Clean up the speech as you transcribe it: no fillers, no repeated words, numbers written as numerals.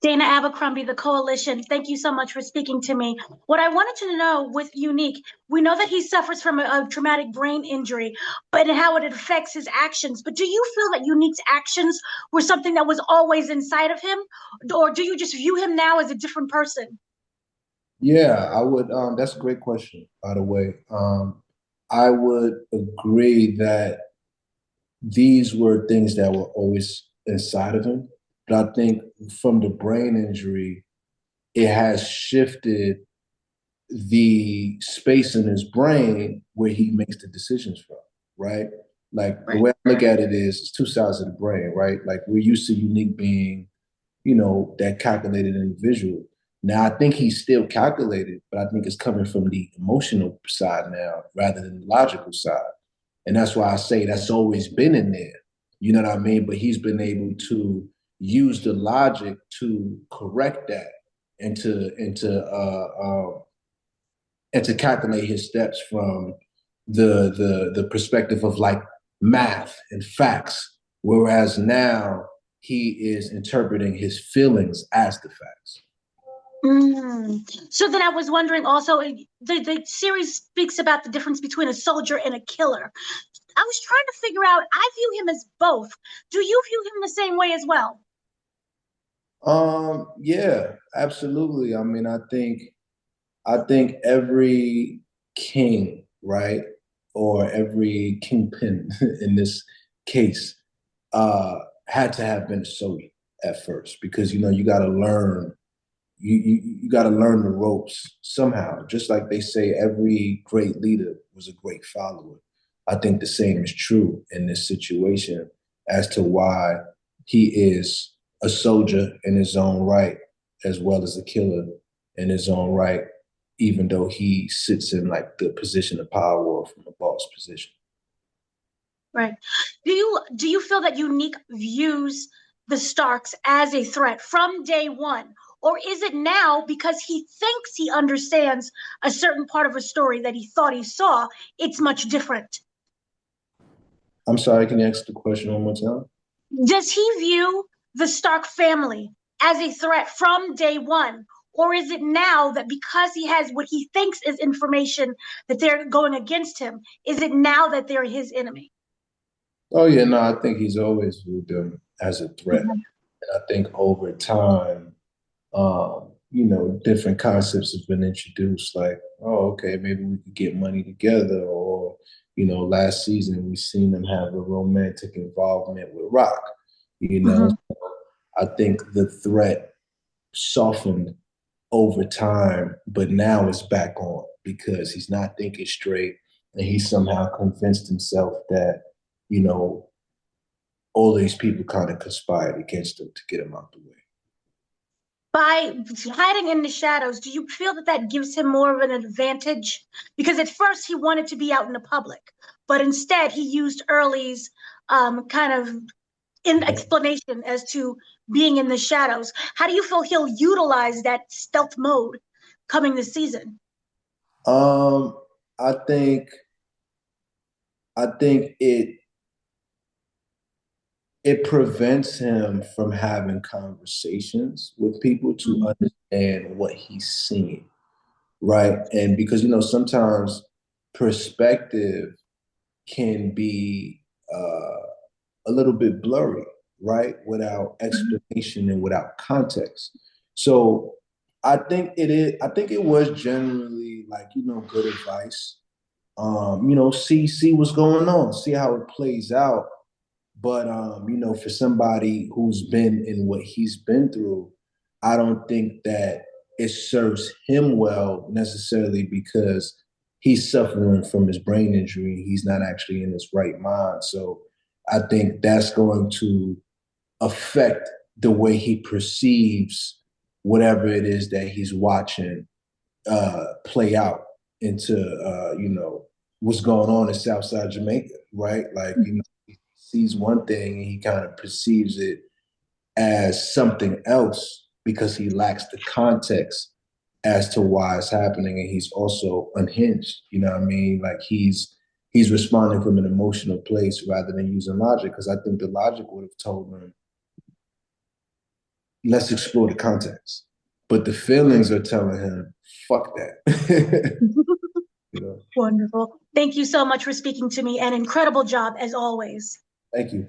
Dana Abercrombie, the Koalition. Thank you so much for speaking to me. What I wanted to know with Unique, we know that he suffers from a traumatic brain injury, but and how it affects his actions. But do you feel that Unique's actions were something that was always inside of him, or do you just view him now as a different person? Yeah, I would. That's a great question, by the way. I would agree that these were things that were always inside of him. But I think from the brain injury, it has shifted the space in his brain where he makes the decisions from, right? Like the Right. way I look at it is it's two sides of the brain, right? Like we're used to Unique being, that calculated individual. Now I think he's still calculated, but I think it's coming from the emotional side now rather than the logical side. And that's why I say that's always been in there. You know what I mean? But he's been able to use the logic to correct that and to calculate his steps from the perspective of like math and facts. Whereas now he is interpreting his feelings as the facts. So then I was wondering also, the series speaks about the difference between a soldier and a killer. I was trying to figure out, I view him as both. Do you view him the same way as well? Yeah, absolutely. I mean, I think every king, right, or every kingpin in this case, had to have been a soldier at first because you got to learn. You got to learn the ropes somehow. Just like they say, every great leader was a great follower. I think the same is true in this situation as to why he is a soldier in his own right, as well as a killer in his own right, even though he sits in like the position of power or from a boss position. Right. Do you feel that Unique views the Starks as a threat from day one? Or is it now because he thinks he understands a certain part of a story that he thought he saw, it's much different? I'm sorry, can you ask the question one more time? Does he view the Stark family as a threat from day one? Or is it now that because he has what he thinks is information that they're going against him, is it now that they're his enemy? Oh yeah, no, I think he's always viewed them as a threat. Mhm. And I think over time, different concepts have been introduced, like, oh, okay, maybe we could get money together, or, last season we seen them have a romantic involvement with Rock. You know, Mhm. I think the threat softened over time, but now it's back on because he's not thinking straight and he somehow convinced himself that, you know, all these people kind of conspired against him to get him out the way. By hiding in the shadows, do you feel that that gives him more of an advantage? Because at first he wanted to be out in the public, but instead he used Early's kind of in explanation as to being in the shadows. How do you feel he'll utilize that stealth mode coming this season? Um, I think I think it prevents him from having conversations with people to Mhm. understand what he's seeing, right? And because sometimes perspective can be a little bit blurry, right? Without explanation and without context. So I think it is. I think it was generally like good advice. See what's going on, see how it plays out. But for somebody who's been in what he's been through, I don't think that it serves him well necessarily because he's suffering from his brain injury. He's not actually in his right mind. So I think that's going to affect the way he perceives whatever it is that he's watching play out into what's going on in Southside Jamaica, right? Like he sees one thing and he kind of perceives it as something else because he lacks the context as to why it's happening, and he's also unhinged. You know what I mean? Like he's responding from an emotional place rather than using logic because I think the logic would have told him let's explore the context. But the feelings are telling him, fuck that. You know? Wonderful. Thank you so much for speaking to me, and incredible job as always. Thank you.